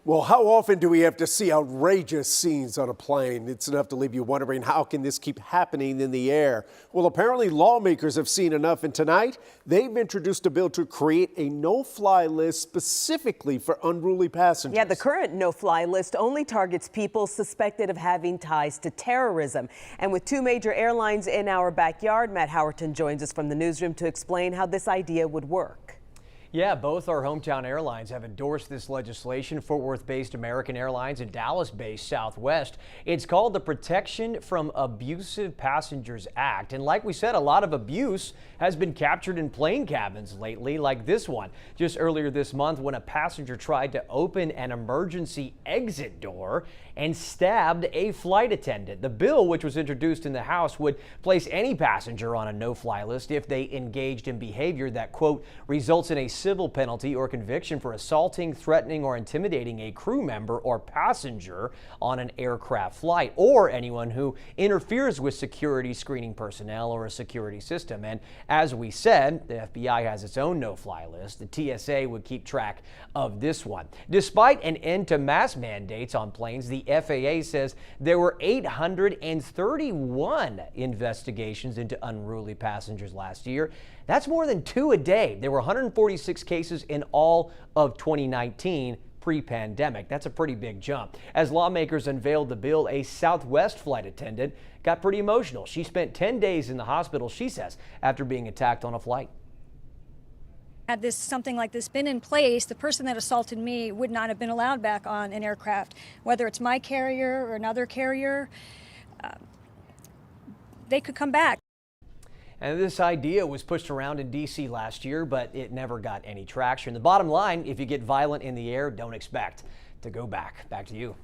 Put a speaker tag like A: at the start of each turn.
A: Well, how often do we have to see outrageous scenes on a plane? It's enough to leave you wondering, how can this keep happening in the air? Well, apparently lawmakers have seen enough, and tonight they've introduced a bill to create a no-fly list specifically for unruly passengers.
B: Yeah, the current no-fly list only targets people suspected of having ties to terrorism. And with two major airlines in our backyard, Matt Howerton joins us from the newsroom to explain how this idea would work.
C: Yeah, both our hometown airlines have endorsed this legislation. Fort Worth-based American Airlines and Dallas-based Southwest. It's called the Protection from Abusive Passengers Act. And like we said, a lot of abuse has been captured in plane cabins lately, like this one. Just earlier this month, when a passenger tried to open an emergency exit door and stabbed a flight attendant. The bill, which was introduced in the House, would place any passenger on a no-fly list if they engaged in behavior that, quote, results in a civil penalty or conviction for assaulting, threatening, or intimidating a crew member or passenger on an aircraft flight, or anyone who interferes with security screening personnel or a security system. And as we said, the FBI has its own no-fly list. The TSA would keep track of this one. Despite an end to mask mandates on planes, the FAA says there were 831 investigations into unruly passengers last year. That's more than 2 a day. There were 146 cases in all of 2019 pre-pandemic. That's a pretty big jump. As lawmakers unveiled the bill, a Southwest flight attendant got pretty emotional. She spent 10 days in the hospital, she says, after being attacked on a flight.
D: Had something like this been in place, the person that assaulted me would not have been allowed back on an aircraft, whether it's my carrier or another carrier. They could come back.
C: And this idea was pushed around in D.C. last year, but it never got any traction. The bottom line, if you get violent in the air, don't expect to go back. Back to you.